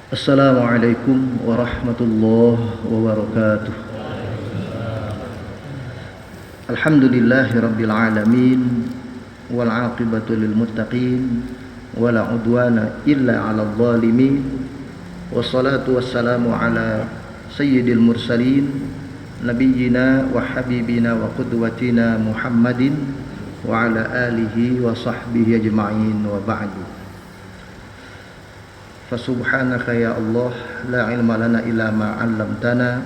Assalamualaikum warahmatullahi wabarakatuh. Alhamdulillahi rabbil alamin wal aqibatu lil muttaqin wala udwana illa 'alal zalimin. Wassalatu wassalamu ala sayyidil mursalin nabiyyina wa habibina wa qudwatina Muhammadin wa ala alihi wa sahbihi ajma'in wa ba'du. Fasubhanaka ya Allah la ilma lana illa ma 'allamtana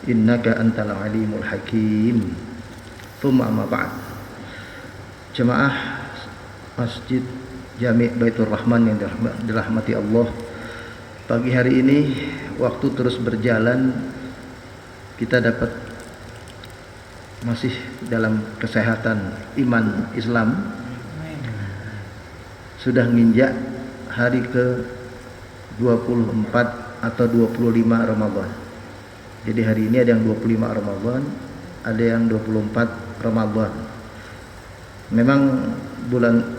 innaka antal alimul hakim. Tsumma amma ba'd. Jemaah Masjid Jami' Baitur Rahman yang dirahmati Allah, pagi hari ini waktu terus berjalan, kita dapat masih dalam kesehatan iman Islam, sudah nginjak hari ke 24 atau 25 Ramadan. Jadi hari ini ada yang 25 Ramadan, ada yang 24 Ramadan. Memang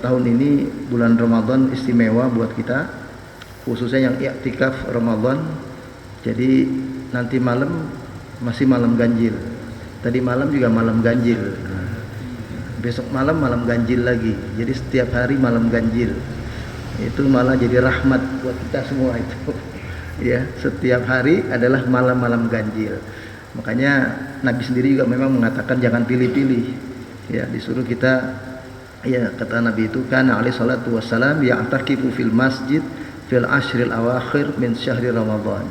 tahun ini bulan Ramadan istimewa buat kita, khususnya yang i'tikaf Ramadan. Jadi nanti malam masih malam ganjil. Tadi malam juga malam ganjil. Besok malam malam ganjil lagi. Jadi setiap hari malam ganjil. Itu malah jadi rahmat buat kita semua itu. Ya, setiap hari adalah malam-malam ganjil. Makanya Nabi sendiri juga memang mengatakan jangan pilih-pilih. Ya, disuruh kita, ya kata Nabi itu, kana alaihi salatu wassalam ya'takifu fil masjid fil ashril awakhir min syahri Ramadan.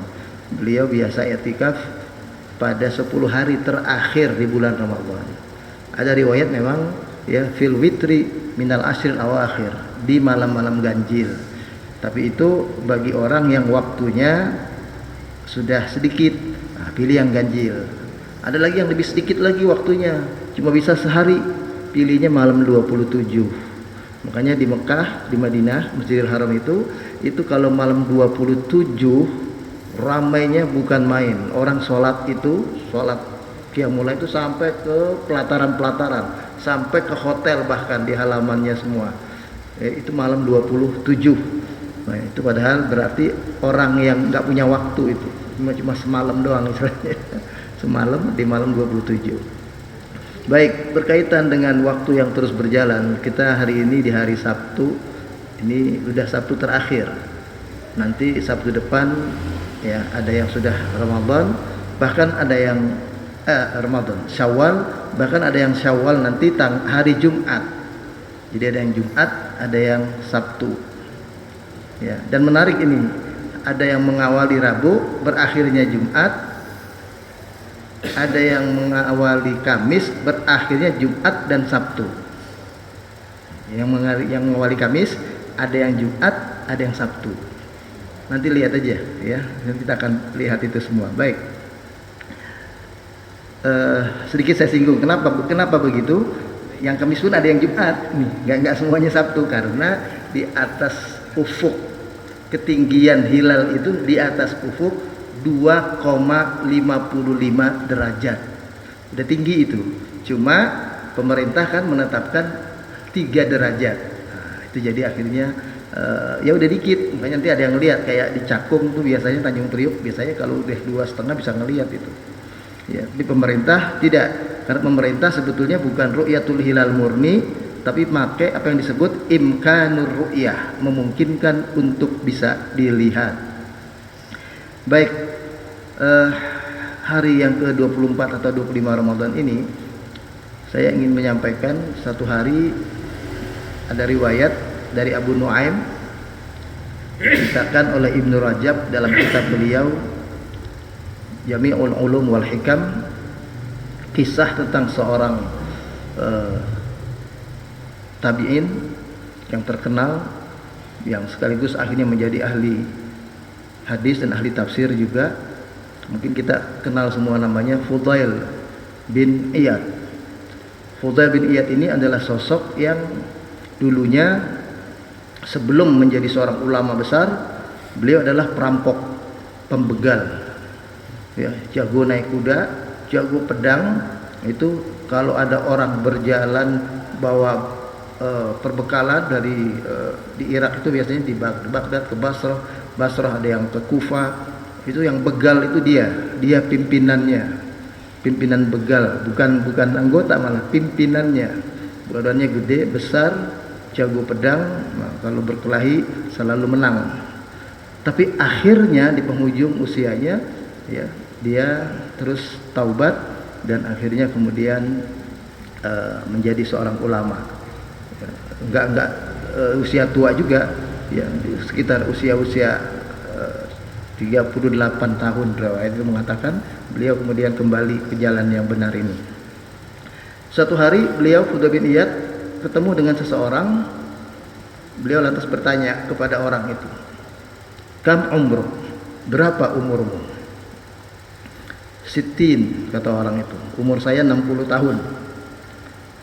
Beliau biasa i'tikaf pada 10 hari terakhir di bulan Ramadan. Ada riwayat memang ya fil witri minal ashril awakhir, di malam-malam ganjil. Tapi itu bagi orang yang waktunya sudah sedikit, pilih yang ganjil. Ada lagi yang lebih sedikit lagi waktunya, cuma bisa sehari, pilihnya malam 27. Makanya di Mekah, di Madinah, Masjidil Haram itu kalau malam 27 ramainya bukan main. Orang sholat qiyamul lail itu sampai ke pelataran-pelataran, sampai ke hotel, bahkan di halamannya semua. Itu malam 27. Nah, itu padahal berarti orang yang nggak punya waktu itu cuma semalam doang istilahnya. Semalam di malam 27. Baik, berkaitan dengan waktu yang terus berjalan, kita hari ini di hari Sabtu. Ini sudah Sabtu terakhir. Nanti Sabtu depan ya ada yang sudah Ramadan, bahkan ada yang Ramadan, Syawal, bahkan ada yang Syawal nanti hari Jumat. Jadi ada yang Jumat, ada yang Sabtu. Ya, dan menarik ini, ada yang mengawali Rabu, berakhirnya Jumat. Ada yang mengawali Kamis, berakhirnya Jumat dan Sabtu. Yang mengawali Kamis, ada yang Jumat, ada yang Sabtu. Nanti lihat aja ya, nanti kita akan lihat itu semua. Baik. Sedikit saya singgung kenapa begitu. Yang Kamis pun ada yang Jumat nih, nggak semuanya Sabtu, karena di atas ufuk ketinggian hilal itu di atas ufuk 2,55 derajat. Udah tinggi itu. Cuma pemerintah kan menetapkan 3 derajat. Nah, itu jadi akhirnya ya udah dikit. Makanya nanti ada yang lihat kayak di Cakung tuh biasanya, Tanjung Priuk biasanya kalau udah 2,5 bisa ngelihat itu. Ya, di pemerintah tidak, karena pemerintah sebetulnya bukan ru'yatul hilal murni, tapi pakai apa yang disebut imkanur ru'yah, memungkinkan untuk bisa dilihat. Baik, hari yang ke-24 atau 25 Ramadan ini saya ingin menyampaikan satu hari ada riwayat dari Abu Nuaim diceritakan oleh Ibnu Rajab dalam kitab beliau Jami'ul Ulum wal Hikam, kisah tentang seorang tabi'in yang terkenal, yang sekaligus akhirnya menjadi ahli hadis dan ahli tafsir juga. Mungkin kita kenal semua namanya, Fudail bin Iyad. Fudail bin Iyad ini adalah sosok yang dulunya sebelum menjadi seorang ulama besar, beliau adalah perampok, pembegal. Ya, jago naik kuda, jago pedang. Itu kalau ada orang berjalan bawa perbekalan dari di Irak itu biasanya di Baghdad ke Basrah Basrah, ada yang ke Kufah. Itu yang begal itu dia pimpinannya, pimpinan begal, bukan anggota, malah pimpinannya. Badannya gede, besar, jago pedang. Nah, kalau berkelahi selalu menang. Tapi akhirnya di penghujung usianya, ya, dia terus taubat dan akhirnya kemudian menjadi seorang ulama. Enggak usia tua juga, ya, sekitar usia 38 tahun riwayat itu mengatakan beliau kemudian kembali ke jalan yang benar ini. Suatu hari beliau Fudail bin Iyad ketemu dengan seseorang. Beliau lantas bertanya kepada orang itu, "Kam umruk?" Berapa umurmu? "Sittin," kata orang itu. "Umur saya 60 tahun."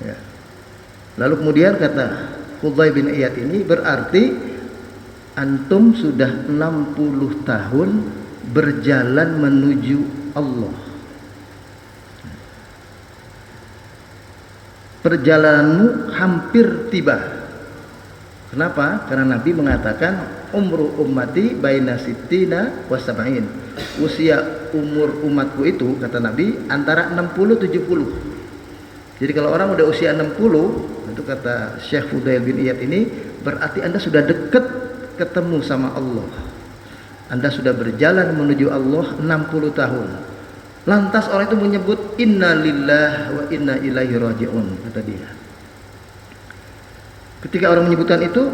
Ya. Lalu kemudian kata Fudail bin Iyad ini, "Berarti antum sudah 60 tahun berjalan menuju Allah. Perjalananmu hampir tiba." Kenapa? Karena Nabi mengatakan umru ummati baina sittina wa sab'in. Usia umur umatku itu, kata Nabi, antara 60-70. Jadi kalau orang udah usia 60, itu kata Syekh Fudail bin Iyad ini, berarti Anda sudah dekat ketemu sama Allah. Anda sudah berjalan menuju Allah 60 tahun. Lantas orang itu menyebut inna lillahi wa inna ilaihi raji'un, kata dia. Ketika orang menyebutkan itu,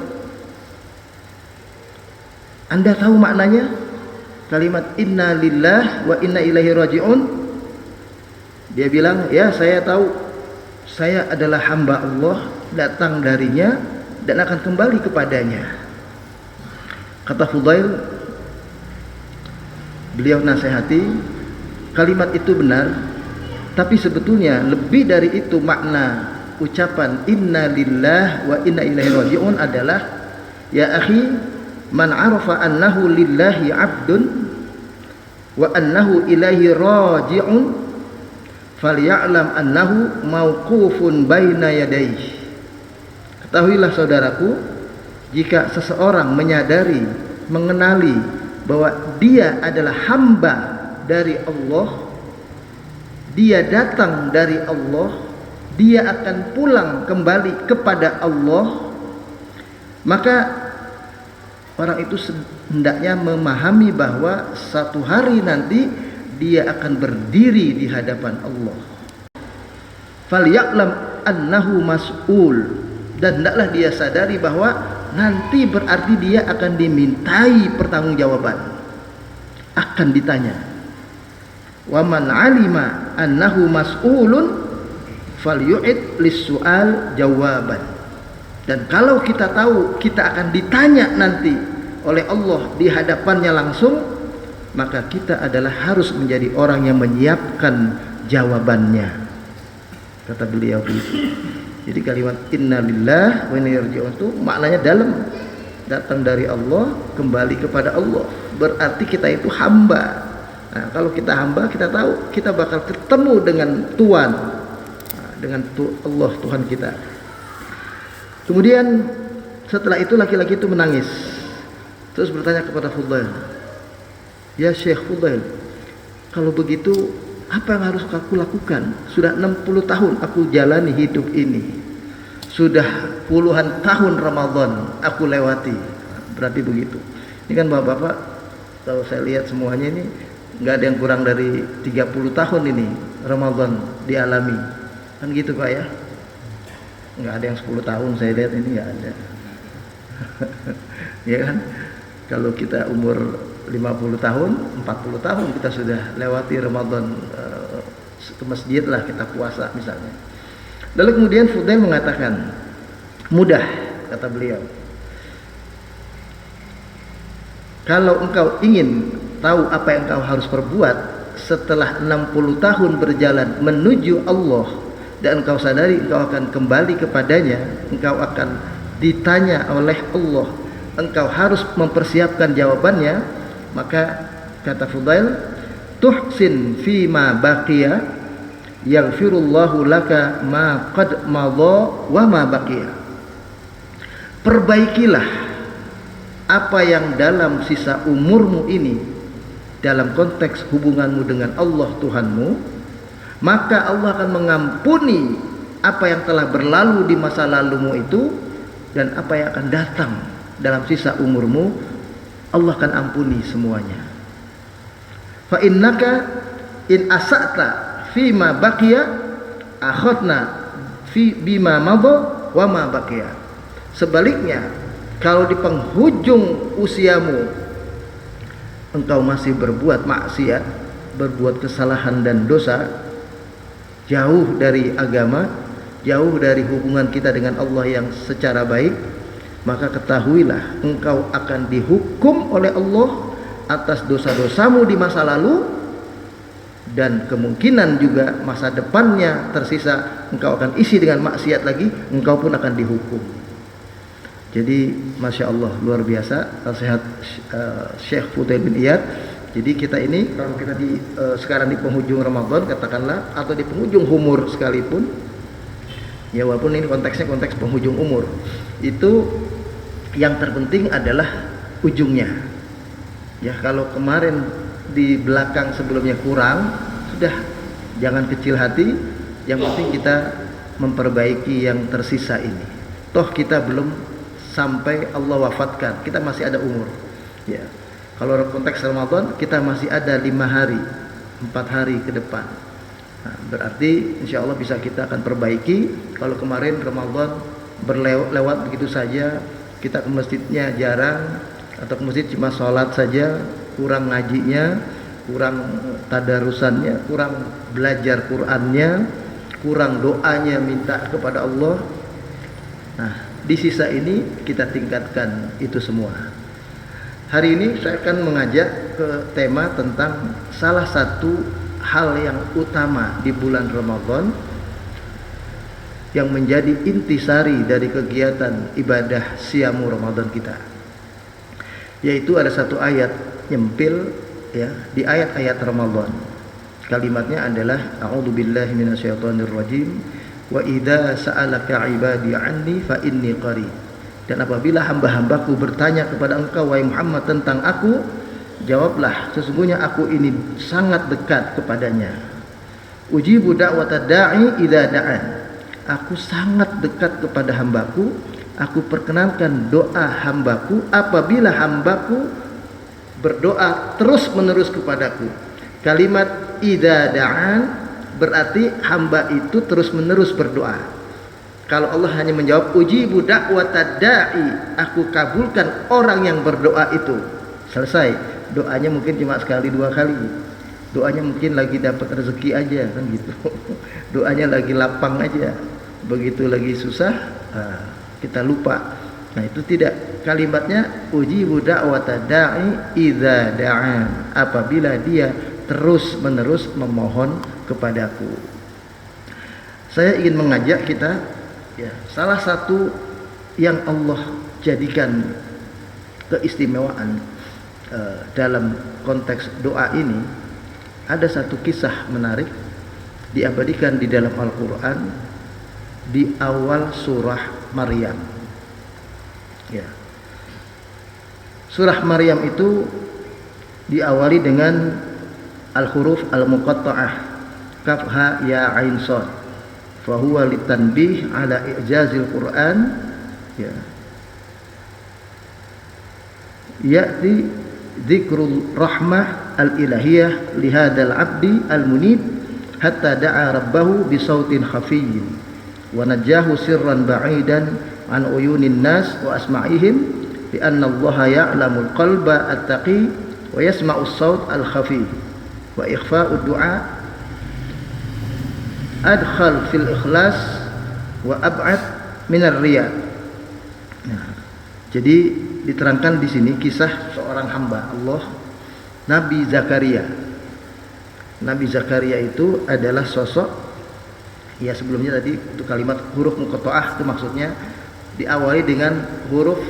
Anda tahu maknanya? Kalimat inna lillahi wa inna ilaihi raji'un. Dia bilang, "Ya, saya tahu. Saya adalah hamba Allah, datang darinya dan akan kembali kepadanya." Kata Fudail, beliau nasihati, kalimat itu benar, tapi sebetulnya lebih dari itu makna ucapan inna lillahi wa inna ilaihi raji'un adalah, ya akhi, man arafa annahu lillahi abdun wa annahu ilaihi raji'un falya'lam annahu mauqufun baina yadayhi. Ketahuilah saudaraku, jika seseorang menyadari, mengenali bahwa dia adalah hamba dari Allah, dia datang dari Allah, dia akan pulang kembali kepada Allah, maka orang itu hendaknya memahami bahwa satu hari nanti dia akan berdiri di hadapan Allah. Falya'lam annahu mas'ul, dan hendaklah dia sadari bahwa nanti berarti dia akan dimintai pertanggungjawaban, akan ditanya. Wa man 'alima annahu mas'ulun falyu'id lis-su'al jawaban. Dan kalau kita tahu kita akan ditanya nanti oleh Allah di hadapannya langsung, maka kita adalah harus menjadi orang yang menyiapkan jawabannya, kata beliau begitu. Jadi kalimat inna lillahi wa inna ilaihi raji'un itu maknanya dalam, datang dari Allah, kembali kepada Allah. Berarti kita itu hamba. Nah, kalau kita hamba, kita tahu kita bakal ketemu dengan Tuhan, dengan Allah Tuhan kita. Kemudian setelah itu laki-laki itu menangis, terus bertanya kepada Fudail, "Ya Syekh Fudail, kalau begitu apa yang harus aku lakukan? Sudah 60 tahun aku jalani hidup ini, sudah puluhan tahun Ramadan aku lewati." Berarti begitu. Ini kan bapak-bapak, kalau saya lihat semuanya ini nggak ada yang kurang dari 30 tahun ini Ramadan dialami, kan gitu Pak ya? Nggak ada yang 10 tahun saya lihat ini, nggak ada. Ya kan? Kalau kita umur 50 tahun, 40 tahun kita sudah lewati Ramadan, ke masjid lah kita puasa misalnya. Lalu kemudian Fudail mengatakan, mudah, kata beliau. Kalau engkau ingin tahu apa yang engkau harus perbuat setelah 60 tahun berjalan menuju Allah, dan engkau sadari engkau akan kembali kepadanya, engkau akan ditanya oleh Allah, engkau harus mempersiapkan jawabannya. Maka kata Fudail, tuhsin fi ma baqiya yaghfirullahu laka ma qad madha wa ma baqiya. Perbaikilah apa yang dalam sisa umurmu ini dalam konteks hubunganmu dengan Allah Tuhanmu, maka Allah akan mengampuni apa yang telah berlalu di masa lalumu itu, dan apa yang akan datang dalam sisa umurmu Allah akan ampuni semuanya. Fa innaka in asa'ta fima baqiya akhadna fi bima madha wa ma baqiya. Sebaliknya, kalau di penghujung usiamu engkau masih berbuat maksiat, berbuat kesalahan dan dosa, jauh dari agama, jauh dari hubungan kita dengan Allah yang secara baik, maka ketahuilah engkau akan dihukum oleh Allah atas dosa-dosamu di masa lalu, dan kemungkinan juga masa depannya tersisa engkau akan isi dengan maksiat lagi, engkau pun akan dihukum. Jadi Masya Allah, luar biasa nasihat Syekh Fudail bin Iyad. Jadi kita ini kalau kita sekarang di penghujung Ramadan katakanlah, atau di penghujung umur sekalipun, ya walaupun ini konteksnya konteks penghujung umur, itu yang terpenting adalah ujungnya. Ya kalau kemarin di belakang sebelumnya kurang, sudah jangan kecil hati, yang penting kita memperbaiki yang tersisa ini. Toh kita belum sampai Allah wafatkan, kita masih ada umur. Ya, kalau konteks Ramadan kita masih ada 5 hari, 4 hari ke depan. Nah, berarti insya Allah bisa kita akan perbaiki. Kalau kemarin Ramadan berlewat begitu saja, kita ke masjidnya jarang, atau ke masjid cuma sholat saja, kurang ngajinya, kurang tadarusannya, kurang belajar Qur'annya, kurang doanya minta kepada Allah. Nah, di sisa ini kita tingkatkan itu semua. Hari ini saya akan mengajak ke tema tentang salah satu hal yang utama di bulan Ramadan yang menjadi intisari dari kegiatan ibadah siamu Ramadan kita, yaitu ada satu ayat nyempil ya di ayat-ayat Ramadan. Kalimatnya adalah a'udzubillahi minasyaitonirrajim wa idza sa'alaka 'ibadi 'anni fa inni qarib. Dan apabila hamba-hambaku bertanya kepada engkau wahai Muhammad tentang aku, jawablah sesungguhnya aku ini sangat dekat kepadanya. Ujibu da'watad da'i idza da'an. Aku sangat dekat kepada hambaku, aku perkenankan doa hambaku apabila hambaku berdoa terus-menerus kepadaku. Kalimat idza da'an berarti hamba itu terus-menerus berdoa. Kalau Allah hanya menjawab ujibu da'watad da'i, aku kabulkan orang yang berdoa itu, selesai. Doanya mungkin cuma sekali 2 kali. Doanya mungkin lagi dapat rezeki aja kan gitu. Doanya lagi lapang aja. Begitu lagi susah, kita lupa. Nah, itu tidak. Kalimatnya ujibu da'watad da'i idza da'an, apabila dia terus-menerus memohon kepadaku. Saya ingin mengajak kita ya, salah satu yang Allah jadikan keistimewaan dalam konteks doa ini, ada satu kisah menarik diabadikan di dalam Al-Quran di awal surah Maryam. Ya. Surah Maryam itu diawali dengan al-huruf al-muqatta'ah, kaf ha ya ain shad, fa huwa litanbih ala i'jazil Quran. Ya. Ya'ti dzikrul rahmah al-ilahiyah li hadzal 'abdi al-munib hatta da'a rabbahu bi sautin khafiyyin wa najahu sirran ba'idan an uyunin nas wa asma'ihim bi anna Allah ya'lamul qalba at-taqi wa yasma'us saut al-khafi wa ikhfa'ud du'a adkhal fil ikhlas wa ab'ad minar riya. Nah, jadi diterangkan di sini kisah seorang hamba Allah, Nabi Zakaria. Nabi Zakaria itu adalah sosok, ya sebelumnya tadi itu kalimat huruf muqatta'ah itu maksudnya diawali dengan huruf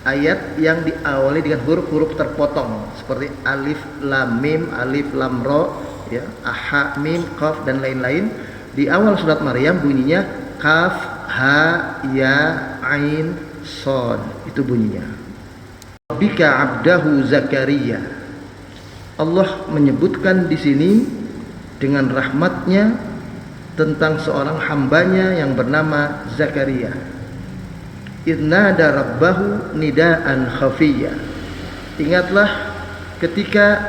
ayat yang diawali dengan huruf-huruf terpotong seperti alif lam mim, alif lam ra, ya, aha mim qaf dan lain-lain. Di awal surat Maryam bunyinya kaf ha ya ain shad. Itu bunyinya. Bika abdahu Zakaria. Allah menyebutkan di sini dengan rahmatnya tentang seorang hambanya yang bernama Zakaria. Idnada rabbahu nidaan khafiyya. Ingatlah ketika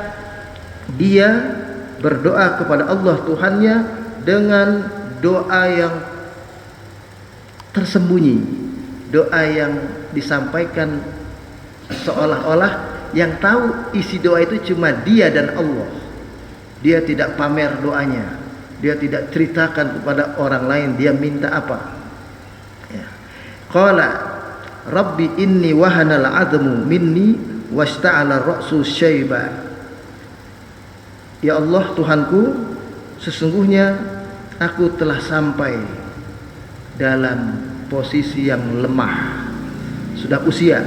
dia berdoa kepada Allah Tuhannya dengan doa yang tersembunyi, doa yang disampaikan seolah-olah yang tahu isi doa itu cuma dia dan Allah. Dia tidak pamer doanya, dia tidak ceritakan kepada orang lain dia minta apa. Ya. Qala Rabbi inni wahanal 'azmu minni wasta'ala ra'su syaiba. Ya Allah Tuhanku, sesungguhnya aku telah sampai dalam posisi yang lemah, sudah usia.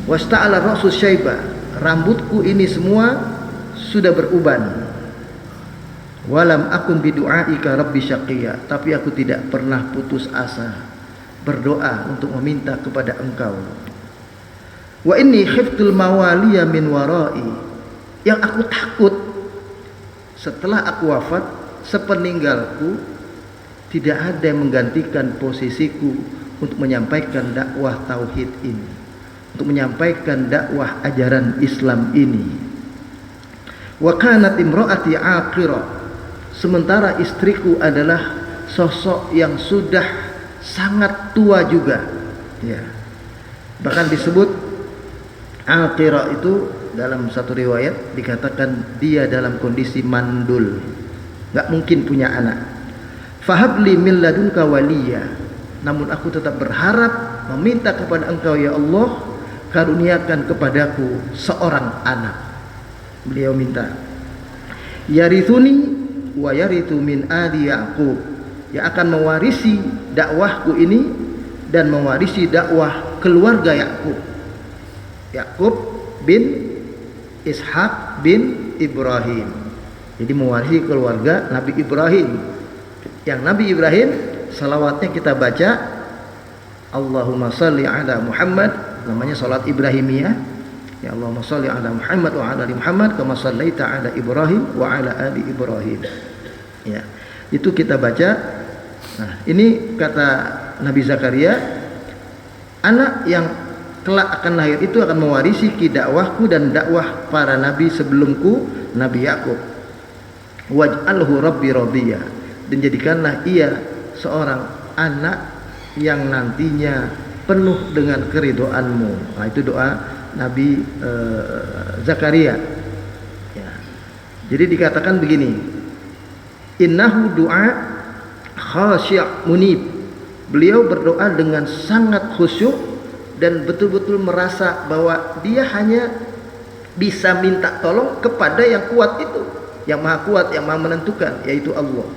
Wasta'ala ra'su syaiba, rambutku ini semua sudah beruban. Walam akun bidu'aika rabbi syaqiyya, tapi aku tidak pernah putus asa berdoa untuk meminta kepada Engkau. Wa inni khiftul mawaliya min warai, yang aku takut setelah aku wafat, sepeninggalku tidak ada yang menggantikan posisiku untuk menyampaikan dakwah tauhid ini, untuk menyampaikan dakwah ajaran Islam ini. Wa kanat imraati aqira, sementara istriku adalah sosok yang sudah sangat tua juga, ya. Bahkan disebut aqira itu dalam satu riwayat dikatakan dia dalam kondisi mandul, nggak mungkin punya anak. Fahabli min ladunka waliya, namun aku tetap berharap meminta kepada Engkau ya Allah, karuniakan kepadaku seorang anak. Beliau minta yarithuni wa yarithu min ali Yaqub, yang akan mewarisi dakwahku ini dan mewarisi dakwah keluarga Yakub. Yakub bin Ishak bin Ibrahim. Jadi mewarisi keluarga Nabi Ibrahim. Yang Nabi Ibrahim salawatnya kita baca Allahumma salli ala Muhammad, namanya salat Ibrahimiyah. Ya Allahumma salli ala Muhammad wa ala ali Muhammad kama sallaita ala Ibrahim wa ala ali Ibrahim. Ya, itu kita baca. Nah, ini kata Nabi Zakaria, anak yang kelak akan lahir itu akan mewarisi dakwahku dan dakwah para nabi sebelumku, Nabi Yakub. Waj'alhu rabbi radiyya, dan jadikanlah ia seorang anak yang nantinya penuh dengan keridhoanmu. Nah, itu doa Nabi Zakaria. Ya. Jadi dikatakan begini, innahu du'a khasyi' munib. Beliau berdoa dengan sangat khusyuk dan betul-betul merasa bahwa dia hanya bisa minta tolong kepada yang kuat itu, yang maha kuat, yang maha menentukan, yaitu Allah.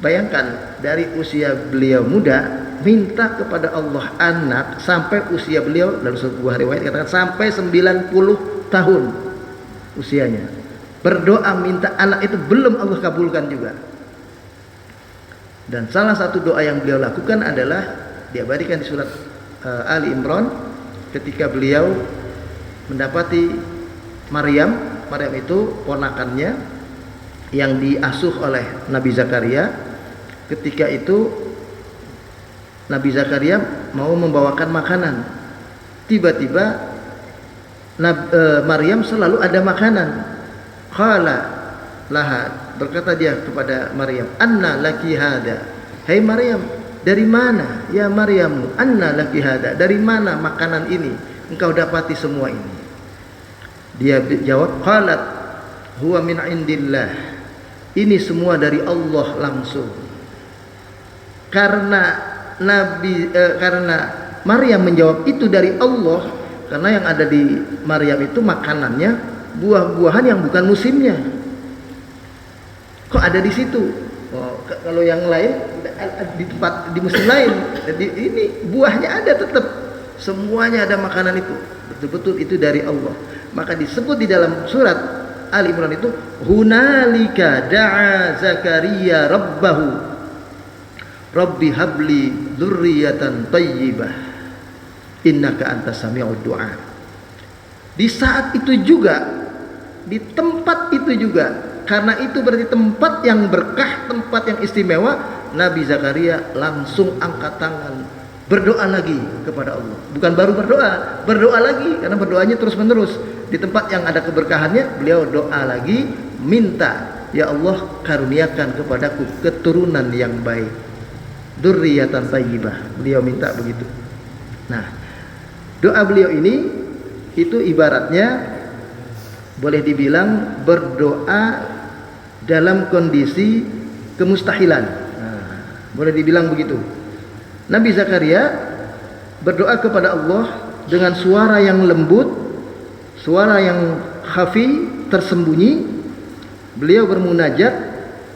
Bayangkan dari usia beliau muda minta kepada Allah anak sampai usia beliau, dalam sebuah riwayat katakan sampai 90 tahun usianya. Berdoa minta anak itu belum Allah kabulkan juga. Dan salah satu doa yang beliau lakukan adalah diabadikan di surat Ali Imran ketika beliau mendapati Maryam itu ponakannya yang diasuh oleh Nabi Zakaria. Ketika itu Nabi Zakaria mau membawakan makanan, tiba-tiba Maryam selalu ada makanan. Qala laha, berkata dia kepada Maryam, anna laki hada, hai Maryam, dari mana ya Maryam, anna laki hada, dari mana makanan ini engkau dapati semua ini? Dia jawab, qalat huwa min indillah, ini semua dari Allah langsung. Karena karena Maryam menjawab itu dari Allah, karena yang ada di Maryam itu makanannya buah-buahan yang bukan musimnya. Kok ada di situ? Oh, kalau yang lain di tempat di musim lain. Jadi ini buahnya ada tetap. Semuanya ada makanan itu. Betul-betul itu dari Allah. Maka disebut di dalam surat Ali Imran itu, hunalika da'a Zakaria rabbahu Rabbi habli dzurriyyatan thayyibah. innaka antas sami'ud du'a. Di saat itu juga, di tempat itu juga, karena itu berarti tempat yang berkah, tempat yang istimewa, Nabi Zakaria langsung angkat tangan, berdoa lagi kepada Allah. Bukan baru berdoa lagi, karena berdoanya terus menerus. Di tempat yang ada keberkahannya, beliau doa lagi, minta, ya Allah karuniakan kepadaku keturunan yang baik, dzurriyyatan thayyibah. Beliau minta begitu. Nah, doa beliau ini itu ibaratnya boleh dibilang berdoa dalam kondisi kemustahilan. Nah, boleh dibilang begitu. Nabi Zakaria berdoa kepada Allah dengan suara yang lembut, suara yang khafi, tersembunyi. Beliau bermunajat,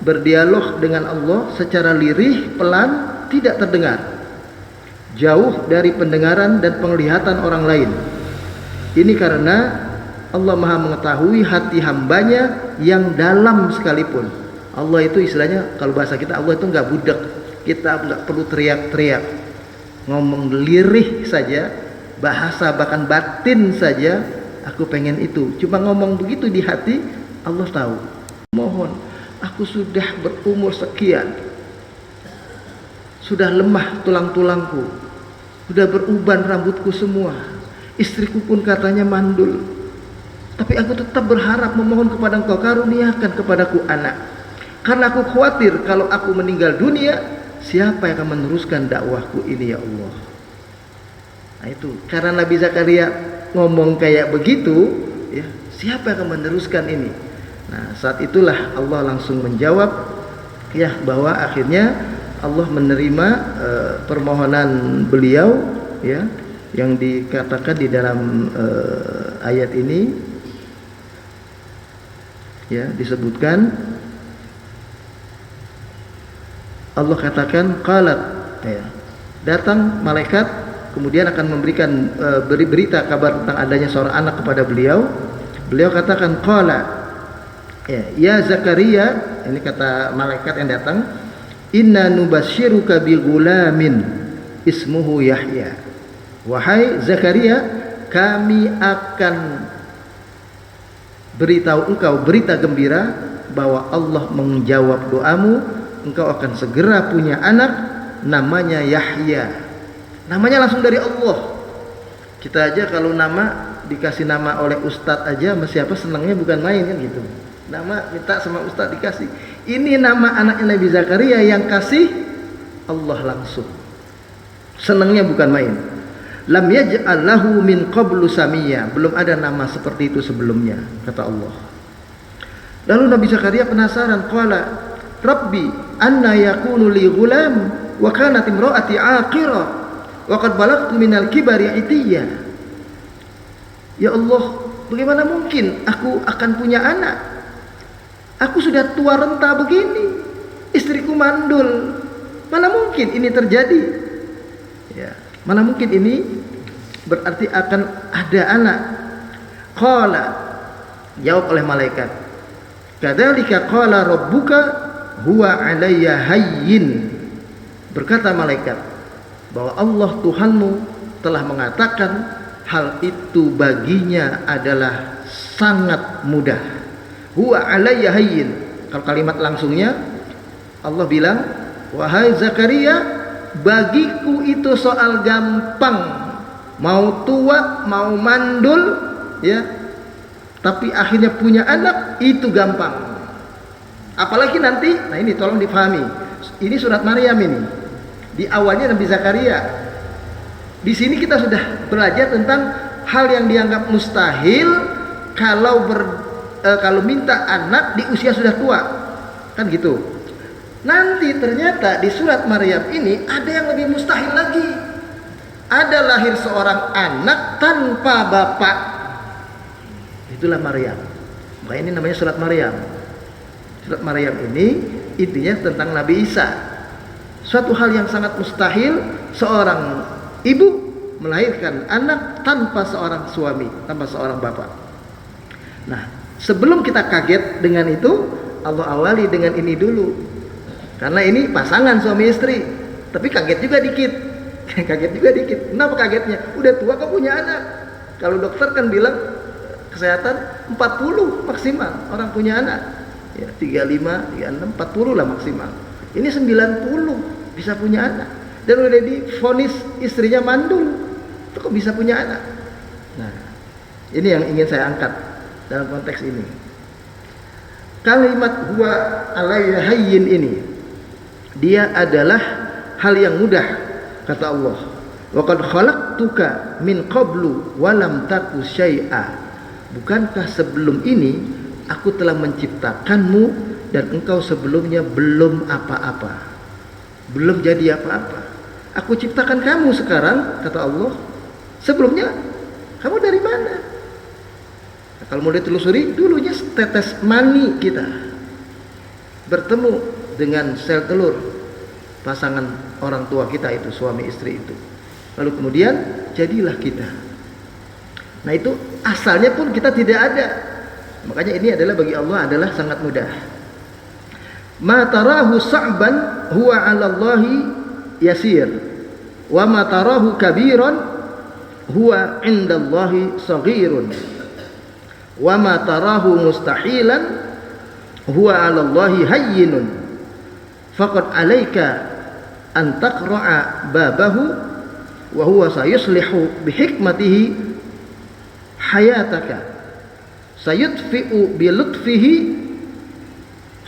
berdialog dengan Allah secara lirih, pelan, tidak terdengar, jauh dari pendengaran dan penglihatan orang lain. Ini karena Allah Maha mengetahui hati hambanya yang dalam sekalipun. Allah itu istilahnya, kalau bahasa kita, Allah itu nggak budak. Kita nggak perlu teriak-teriak, ngomong lirih saja, bahasa bahkan batin saja. Aku pengen itu, cuma ngomong begitu di hati, Allah tahu. Mohon, aku sudah berumur sekian, sudah lemah tulang-tulangku, sudah beruban rambutku semua, istriku pun katanya mandul, tapi aku tetap berharap memohon kepada Engkau, karuniakan kepadaku anak, karena aku khawatir kalau aku meninggal dunia, siapa yang akan meneruskan dakwahku ini ya Allah. Nah itu, karena Nabi Zakaria ngomong kayak begitu, ya, siapa yang akan meneruskan ini? Nah, saat itulah Allah langsung menjawab, ya, bahwa akhirnya Allah menerima permohonan beliau, ya, yang dikatakan di dalam ayat ini, ya, disebutkan Allah katakan qalat, ya, datang malaikat kemudian akan memberikan beri berita kabar tentang adanya seorang anak kepada beliau. Beliau katakan qala, ya Zakaria, ini kata malaikat yang datang, inna nubasyiruka bi ghulamin ismuhu Yahya. Wahai Zakaria, kami akan beritahu engkau berita gembira bahwa Allah menjawab doamu, engkau akan segera punya anak namanya Yahya. Namanya langsung dari Allah. Kita aja kalau nama dikasih nama oleh ustadz aja sama siapa senangnya bukan main kan gitu. Nama minta sama ustadz dikasih. Ini nama anaknya Nabi Zakaria yang kasih Allah langsung. Senangnya bukan main. Lam yaj'al lahu min qablu samiyya. Belum ada nama seperti itu sebelumnya, kata Allah. Lalu Nabi Zakaria penasaran, qala Rabbi anna yakunu li ghulam wa kanat imraati aqira wa qad balagtu minal kibari itiyya. Ya Allah, bagaimana mungkin aku akan punya anak? Aku sudah tua renta begini, istriku mandul. Mana mungkin ini terjadi? Ya, mana mungkin ini berarti akan ada anak? Qala, jawab oleh malaikat, kadzalika qala rabbuka huwa alayya hayyin. Berkata malaikat bahwa Allah Tuhanmu telah mengatakan hal itu baginya adalah sangat mudah. Huwa alayya hayyin. Kalau kalimat langsungnya Allah bilang, wahai Zakaria, bagiku itu soal gampang. Mau tua, mau mandul, ya, tapi akhirnya punya anak itu gampang. Apalagi nanti, nah ini tolong dipahami. Ini surat Maryam ini. Di awalnya Nabi Zakaria. Di sini kita sudah belajar tentang hal yang dianggap mustahil kalau minta anak di usia sudah tua. Kan gitu. Nanti ternyata di surat Maryam ini ada yang lebih mustahil lagi. Ada lahir seorang anak tanpa bapak. Itulah Maryam. Makanya ini namanya surat Maryam. Surat Maryam ini intinya tentang Nabi Isa. Suatu hal yang sangat mustahil seorang ibu melahirkan anak tanpa seorang suami, tanpa seorang bapak. Nah, sebelum kita kaget dengan itu, Allah awali dengan ini dulu. Karena ini pasangan suami istri, tapi kaget juga dikit. Kaget juga dikit. Kenapa kagetnya? Udah tua kok punya anak. Kalau dokter kan bilang kesehatan 40 maksimal orang punya anak. Ya, 35, 36, 40 lah maksimal. Ini 90 bisa punya anak. Dan udah divonis istrinya mandul. Itu kok bisa punya anak? Nah, ini yang ingin saya angkat dalam konteks ini. Kalimat huwa alayya hayyin ini, dia adalah hal yang mudah, kata Allah. Wa qad khalaqtuka min qablu wa lam taku syai'a. Bukankah sebelum ini aku telah menciptakanmu dan engkau sebelumnya belum apa-apa, belum jadi apa-apa. Aku ciptakan kamu sekarang, kata Allah. Sebelumnya kamu dari mana? Nah, kalau mau ditelusuri, dulunya tetes mani kita bertemu dengan sel telur pasangan orang tua kita itu, suami istri itu. Lalu kemudian jadilah kita. Nah, itu asalnya pun kita tidak ada. Makanya ini adalah bagi Allah adalah sangat mudah. Ma tarahu sa'ban huwa 'ala Allahi yasir. Wa ma tarahu kabiran huwa 'inda Allahi saghirun. Wa ma tarahu mustahilan huwa 'ala Allahi hayyinun. Faqad 'alaika an taqra'a babahu wa huwa sayuslihu bi hikmatihi hayataka, sayudfi'u bi lutfihi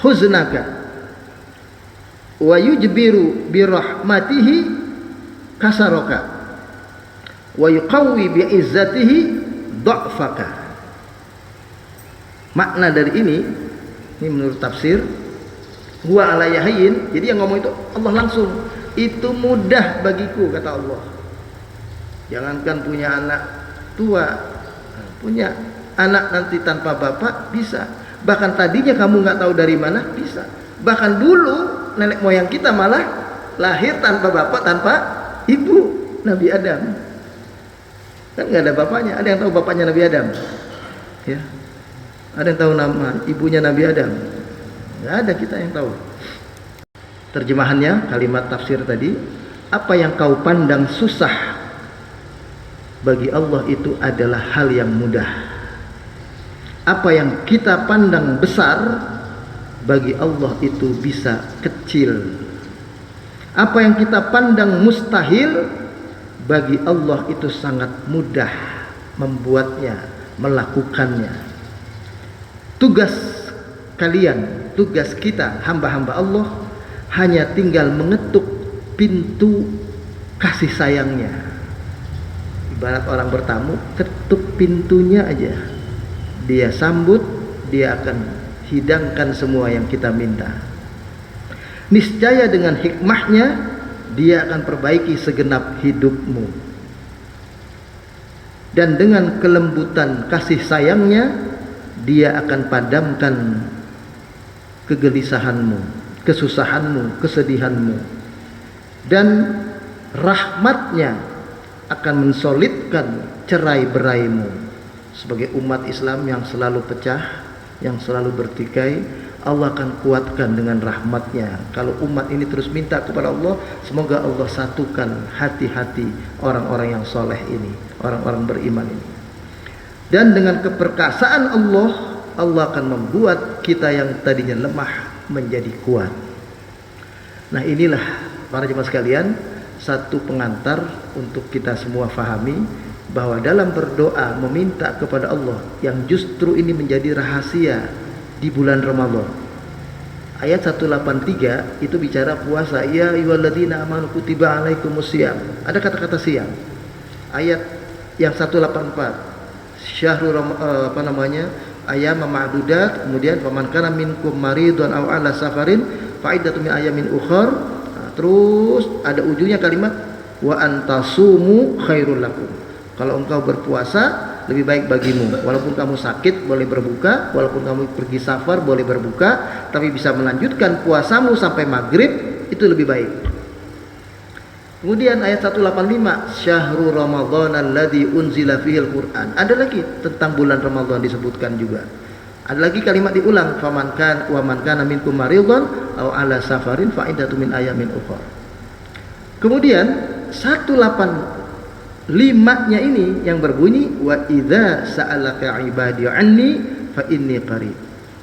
huznaka, wa yujbiru bi rahmatihi kasaraka, wa yuqawwi bi izzatihi dha'faka. Makna dari ini menurut tafsir, huwa alayya hayyin, jadi yang ngomong itu Allah langsung. Itu mudah bagiku, kata Allah. Jangankan punya anak tua, punya anak nanti tanpa bapak bisa. Bahkan tadinya kamu nggak tahu dari mana, bisa. Bahkan dulu nenek moyang kita malah lahir tanpa bapak, tanpa ibu. Nabi Adam kan nggak ada bapaknya. Ada yang tahu bapaknya Nabi Adam? Ya. Ada yang tahu nama ibunya Nabi Adam? Nggak ada, kita yang tahu. Terjemahannya, kalimat tafsir tadi, apa yang kau pandang susah bagi Allah itu adalah hal yang mudah. Apa yang kita pandang besar bagi Allah itu bisa kecil. Apa yang kita pandang mustahil bagi Allah itu sangat mudah membuatnya, melakukannya. Tugas kalian, tugas kita hamba-hamba Allah hanya tinggal mengetuk pintu kasih sayangnya. Ibarat orang bertamu, ketuk pintunya aja, dia sambut, dia akan hidangkan semua yang kita minta. Niscaya dengan hikmahnya dia akan perbaiki segenap hidupmu. Dan dengan kelembutan kasih sayangnya dia akan padamkan kegelisahanmu, kesusahanmu, kesedihanmu. Dan rahmatnya akan mensolidkan cerai beraimu. Sebagai umat Islam yang selalu pecah, yang selalu bertikai, Allah akan kuatkan dengan rahmatnya. Kalau umat ini terus minta kepada Allah, semoga Allah satukan hati-hati orang-orang yang soleh ini, orang-orang beriman ini. Dan dengan keperkasaan Allah, Allah akan membuat kita yang tadinya lemah menjadi kuat. Nah, inilah para jemaah sekalian, satu pengantar untuk kita semua fahami bahwa dalam berdoa meminta kepada Allah yang justru ini menjadi rahasia di bulan Ramadan. Ayat 183 itu bicara puasa. Ya ayyuhalladzina amanu kutiba alaikumusiyam. Ada kata-kata siyam. Ayat yang 184 ayam ma'dudat, kemudian faman kana minkum maridun aw ala safarin fa'iddatun min ayamin ukhar. Terus ada ujungnya kalimat wa antasumu khairul lakum. Kalau engkau berpuasa lebih baik bagimu. Walaupun kamu sakit boleh berbuka, walaupun kamu pergi safar boleh berbuka, tapi bisa melanjutkan puasamu sampai maghrib itu lebih baik. Kemudian ayat 185, syahrul ramadhan alladzi unzila fihil Qur'an. Ada lagi tentang bulan Ramadan disebutkan juga. Ada lagi kalimat diulang, faman kan wa man kana minkum maridun aw ala safarin fa iddatun min ayamin ukhra. Kemudian 185-nya ini yang berbunyi wa idza sa'alaka ibadi anni fa inni qarib.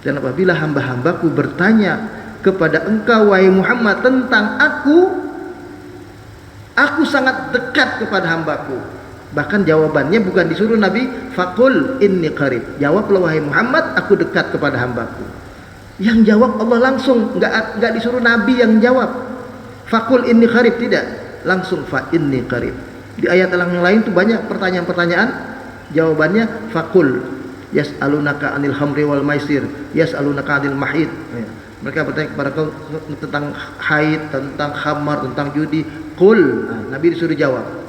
Dan apabila hamba-hambaku bertanya kepada engkau wahai Muhammad tentang aku sangat dekat kepada hambaku. Bahkan jawabannya bukan disuruh Nabi faqul inni qarib. Jawablah wahai Muhammad, aku dekat kepada hambaku. Yang jawab Allah langsung, enggak disuruh Nabi yang jawab. Faqul inni qarib, tidak, langsung fa inni qarib. Di ayat yang lain tuh banyak pertanyaan-pertanyaan, jawabannya faqul yas'alunaka 'anil khamri wal maisir, yas'alunaka 'anil mahid. Mereka bertanya kepada kau tentang haid, tentang khamar, tentang judi. Qul, Nabi disuruh jawab.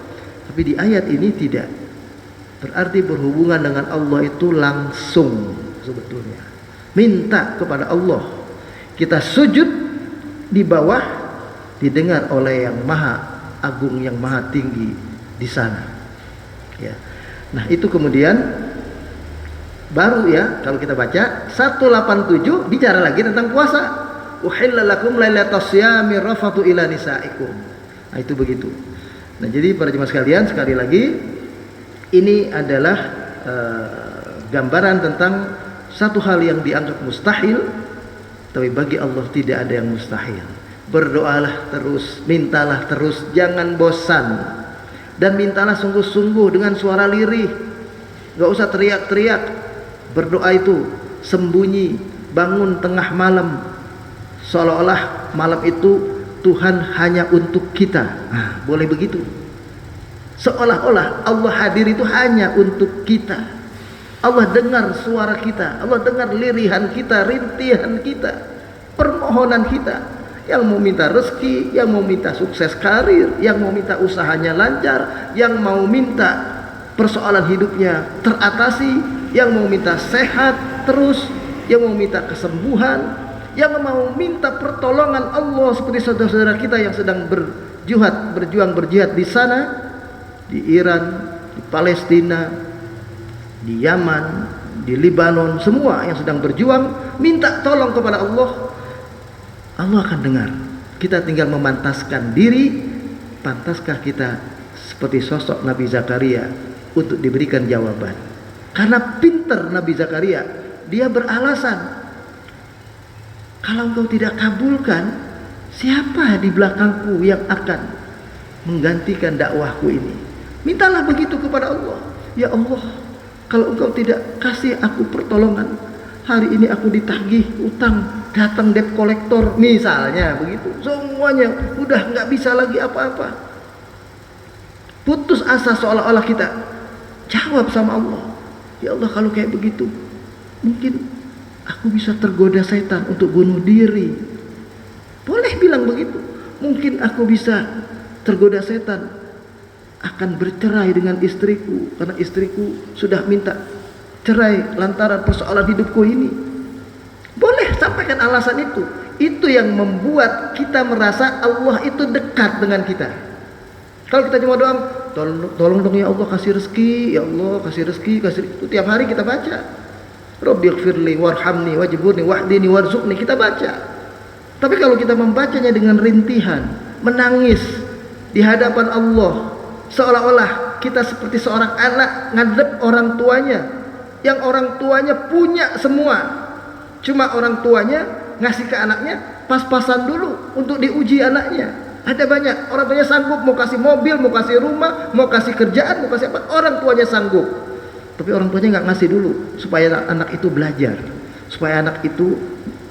Tapi di ayat ini tidak. Berarti berhubungan dengan Allah itu langsung sebetulnya. Minta kepada Allah. Kita sujud di bawah, didengar oleh yang maha agung, yang maha tinggi di sana. Ya. Nah itu kemudian baru ya kalau kita baca 187 bicara lagi tentang puasa. Uhilla lakum lailatas syiyami rafatu ila nisaikum. Nah itu begitu. Nah jadi para jemaah sekalian, sekali lagi ini adalah gambaran tentang satu hal yang dianggap mustahil, tapi bagi Allah tidak ada yang mustahil. Berdoalah terus, mintalah terus, jangan bosan, dan mintalah sungguh-sungguh dengan suara lirih, gak usah teriak-teriak. Berdoa itu sembunyi, bangun tengah malam, seolah-olah malam itu Tuhan hanya untuk kita. Nah, boleh begitu. Seolah-olah Allah hadir itu hanya untuk kita. Allah dengar suara kita, Allah dengar lirihan kita, rintihan kita, permohonan kita. Yang mau minta rezeki, yang mau minta sukses karir, yang mau minta usahanya lancar, yang mau minta persoalan hidupnya teratasi, yang mau minta sehat terus, yang mau minta kesembuhan, yang mau minta pertolongan Allah seperti saudara-saudara kita yang sedang berjuang berjihad di sana, di Iran, di Palestina, di Yaman, di Lebanon, semua yang sedang berjuang minta tolong kepada Allah, Allah akan dengar. Kita tinggal memantaskan diri. Pantaskah kita seperti sosok Nabi Zakaria untuk diberikan jawaban? Karena pintar Nabi Zakaria, dia beralasan, kalau engkau tidak kabulkan, siapa di belakangku yang akan menggantikan dakwahku ini? Mintalah begitu kepada Allah. Ya Allah, kalau engkau tidak kasih aku pertolongan, hari ini aku ditagih utang, datang debt collector misalnya begitu, semuanya udah nggak bisa lagi apa-apa, putus asa, seolah-olah kita jawab sama Allah, ya Allah kalau kayak begitu mungkin aku bisa tergoda setan untuk bunuh diri. Boleh bilang begitu. Mungkin aku bisa tergoda setan akan bercerai dengan istriku, karena istriku sudah minta cerai lantaran persoalan hidupku ini. Boleh sampaikan alasan itu. Itu yang membuat kita merasa Allah itu dekat dengan kita. Kalau kita cuma doang, tolong dong ya Allah kasih rezeki, ya Allah kasih rezeki, itu tiap hari kita baca. Rabbighfirli warhamni wajburni wahdini warzuqni, kita baca. Tapi kalau kita membacanya dengan rintihan, menangis di hadapan Allah, seolah-olah kita seperti seorang anak ngadep orang tuanya, yang orang tuanya punya semua, cuma orang tuanya ngasih ke anaknya pas-pasan dulu untuk diuji anaknya. Ada banyak orang tuanya sanggup mau kasih mobil, mau kasih rumah, mau kasih kerjaan, mau kasih apa, orang tuanya sanggup. Tapi orang tuanya nggak ngasih dulu supaya anak itu belajar, supaya anak itu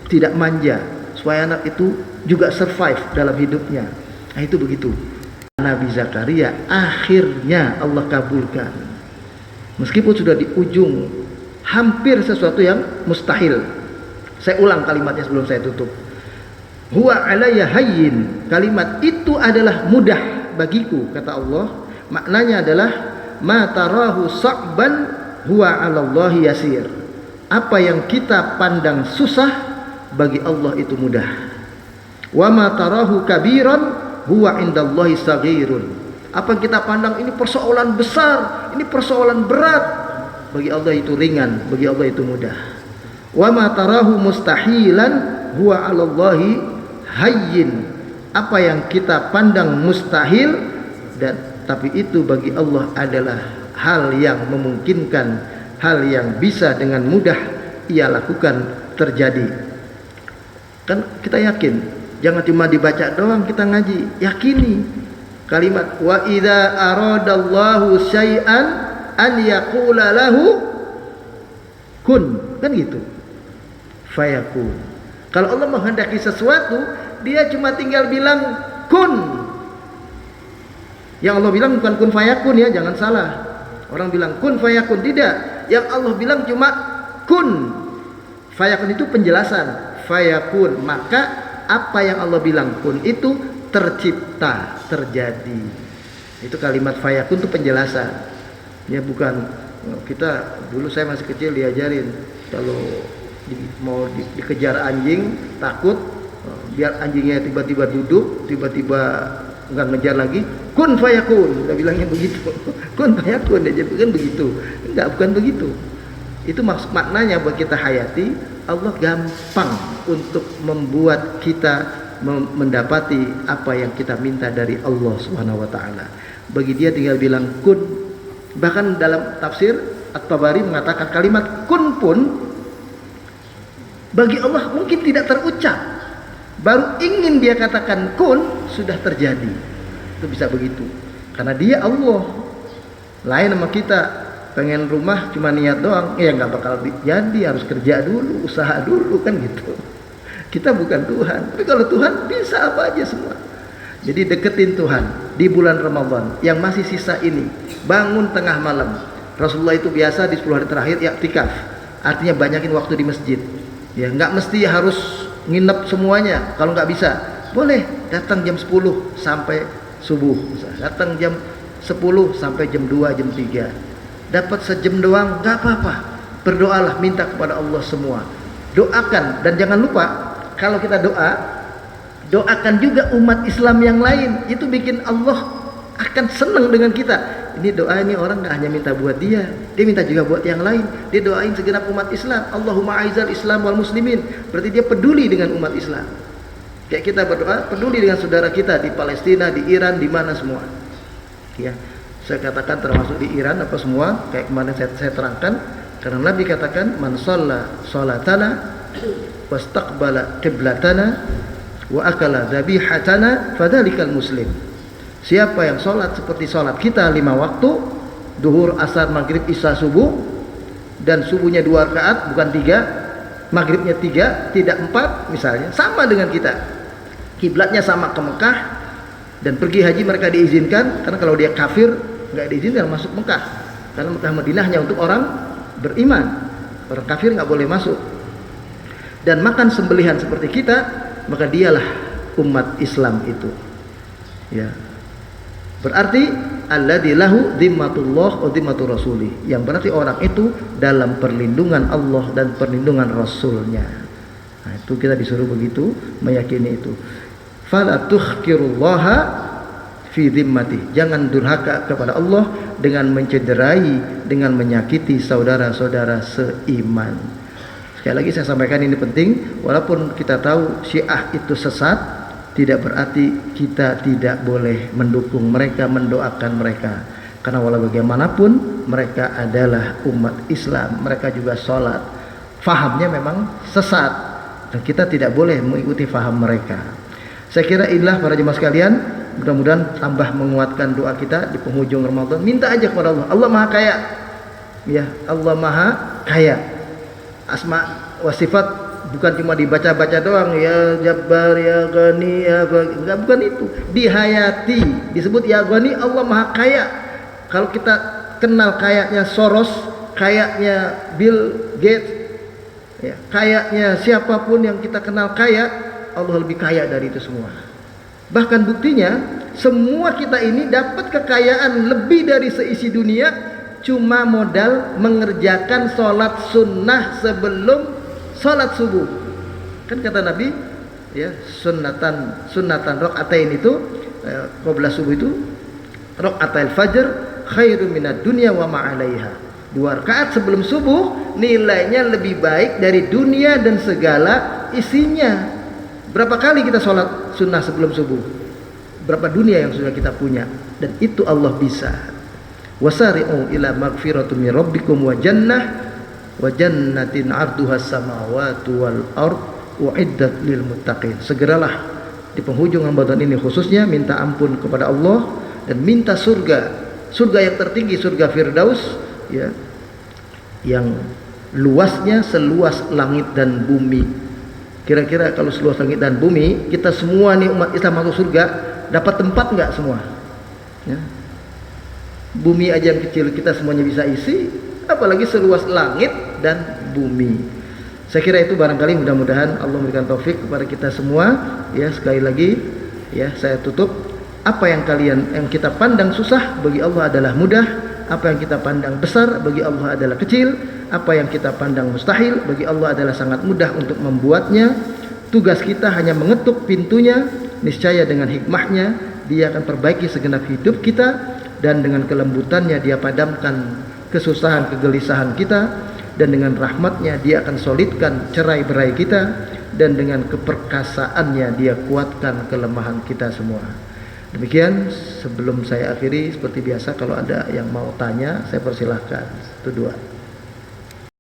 tidak manja, supaya anak itu juga survive dalam hidupnya. Nah itu begitu. Nabi Zakaria akhirnya Allah kabulkan, meskipun sudah di ujung hampir sesuatu yang mustahil. Saya ulang kalimatnya sebelum saya tutup. Huwa alayya hayyin, kalimat itu adalah mudah bagiku, kata Allah. Maknanya adalah ma tarahu sa'ban huwa 'alallahi yasir. Apa yang kita pandang susah bagi Allah itu mudah. Wa ma tarahu kabiran huwa 'indallahi saghirun. Apa yang kita pandang ini persoalan besar, ini persoalan berat, bagi Allah itu ringan, bagi Allah itu mudah. Wa ma tarahu mustahilan huwa 'alallahi hayyin. Apa yang kita pandang mustahil dan tapi itu bagi Allah adalah hal yang memungkinkan, hal yang bisa dengan mudah ia lakukan terjadi. Kan kita yakin, jangan cuma dibaca doang kita ngaji, yakini kalimat wa idza aradallahu syai'an an yaqula lahu kun, kan gitu, fayakun. Kalau Allah menghendaki sesuatu, dia cuma tinggal bilang kun. Yang Allah bilang bukan kun fayakun ya, jangan salah. Orang bilang kun fayakun, tidak. Yang Allah bilang cuma kun. Fayakun itu penjelasan. Fayakun, maka apa yang Allah bilang kun itu tercipta, terjadi. Itu kalimat fayakun itu penjelasan. Ya bukan kita dulu saya masih kecil diajarin kalau mau dikejar anjing takut, biar anjingnya tiba-tiba duduk, tiba-tiba nggak ngejar lagi, kun fayakun, udah bilangnya begitu. Kun fayakun, dia bukan begitu, enggak, bukan begitu. Itu maksud maknanya buat kita hayati. Allah gampang untuk membuat kita mendapati apa yang kita minta dari Allah Subhanahu wa taala. Bagi dia tinggal bilang kun. Bahkan dalam tafsir At-Tabari mengatakan kalimat kun pun bagi Allah mungkin tidak terucap. Baru ingin dia katakan kun sudah terjadi. Itu bisa begitu. Karena dia Allah. Lain sama kita. Pengen rumah cuma niat doang, ya nggak bakal jadi, harus kerja dulu, usaha dulu, kan gitu. Kita bukan Tuhan, tapi kalau Tuhan bisa apa aja semua. Jadi deketin Tuhan di bulan Ramadan yang masih sisa ini, bangun tengah malam. Rasulullah itu biasa di 10 hari terakhir i'tikaf, artinya banyakin waktu di masjid. Ya nggak mesti harus nginep semuanya, kalau nggak bisa boleh datang jam 10 sampai subuh, datang jam 10 sampai jam 2, jam 3. Dapat sejam doang, gak apa-apa. Berdoalah, minta kepada Allah semua. Doakan, dan jangan lupa kalau kita doa, doakan juga umat Islam yang lain. Itu bikin Allah akan senang dengan kita. Ini doa ini orang gak hanya minta buat dia, dia minta juga buat yang lain. Dia doain segenap umat Islam. Allahumma aizal Islam wal muslimin. Berarti dia peduli dengan umat Islam. Kayak kita berdoa, peduli dengan saudara kita di Palestina, di Iran, di mana semua. Ya. Saya katakan termasuk di Iran apa semua, kayak kemarin saya terangkan, karena Nabi katakan man shalla salatana wastaqbala qiblatana wa akala dhabihatana fadzalikal muslim. Siapa yang sholat seperti sholat kita 5 waktu, duhur, asar, maghrib, isya, subuh, dan subuhnya 2 rakaat bukan 3, maghribnya 3, tidak 4 misalnya, sama dengan kita, kiblatnya sama ke Mekah, dan pergi haji mereka diizinkan, karena kalau dia kafir nggak diizinkan masuk Mekah, karena Mekah Madinah hanya untuk orang beriman, orang kafir nggak boleh masuk. Dan makan sembelihan seperti kita, maka dialah umat Islam itu. Ya, berarti alladzi lahu dzimmatullah wa dzimmatu rasulih, yang berarti orang itu dalam perlindungan Allah dan perlindungan Rasulnya. Nah, itu kita disuruh begitu, meyakini itu. Fala tuhqirullaha fi dhimmati, jangan durhaka kepada Allah dengan mencederai, dengan menyakiti saudara-saudara seiman. Sekali lagi saya sampaikan, ini penting. Walaupun kita tahu Syiah itu sesat, tidak berarti kita tidak boleh mendukung mereka, mendoakan mereka. Karena walau bagaimanapun mereka adalah umat Islam, mereka juga sholat. Fahamnya memang sesat dan kita tidak boleh mengikuti faham mereka. Saya kira inilah para jemaah sekalian, mudah-mudahan tambah menguatkan doa kita di penghujung Ramadan. Minta aja kepada Allah. Allah Maha Kaya. Ya, Allah Maha Kaya. Asma wa sifat bukan cuma dibaca-baca doang, ya Jabbar, ya Ghani, ya enggak, bukan itu. Dihayati, disebut ya Ghani, Allah Maha Kaya. Kalau kita kenal kayaknya Soros, kayaknya Bill Gates, ya, kayaknya siapapun yang kita kenal kaya, Allah lebih kaya dari itu semua. Bahkan buktinya, semua kita ini dapat kekayaan lebih dari seisi dunia, cuma modal mengerjakan sholat sunnah sebelum sholat subuh. Kan kata Nabi, ya, sunnatan rok'atain itu, qabla subuh itu, rok'atil fajr khairu minad dunya wa ma'alaiha. 2 rakaat sebelum subuh nilainya lebih baik dari dunia dan segala isinya. Berapa kali kita sholat sunnah sebelum subuh? berapa dunia yang sudah kita punya, dan itu Allah bisa. Wasari'u ila magfiratum min rabbikum wa jannatin 'arduha samawati wal ard uiddat lil muttaqin. Segeralah di penghujung Ramadan ini khususnya minta ampun kepada Allah dan minta surga yang tertinggi, surga Firdaus, ya, yang luasnya seluas langit dan bumi. Kira-kira kalau seluas langit dan bumi, kita semua nih umat Islam masuk surga, dapat tempat nggak semua? Ya. Bumi aja yang kecil kita semuanya bisa isi, apalagi seluas langit dan bumi. Saya kira itu barangkali, mudah-mudahan Allah memberikan taufik kepada kita semua. Ya, sekali lagi ya saya tutup, apa yang kita pandang susah bagi Allah adalah mudah, apa yang kita pandang besar bagi Allah adalah kecil, apa yang kita pandang mustahil bagi Allah adalah sangat mudah untuk membuatnya. Tugas kita hanya mengetuk pintunya, niscaya dengan hikmahnya Dia akan perbaiki segenap hidup kita, dan dengan kelembutannya Dia padamkan kesusahan, kegelisahan kita, dan dengan rahmatnya Dia akan solidkan cerai-berai kita, dan dengan keperkasaannya Dia kuatkan kelemahan kita semua. Demikian, sebelum saya akhiri, seperti biasa kalau ada yang mau tanya, saya persilahkan. 1, 2.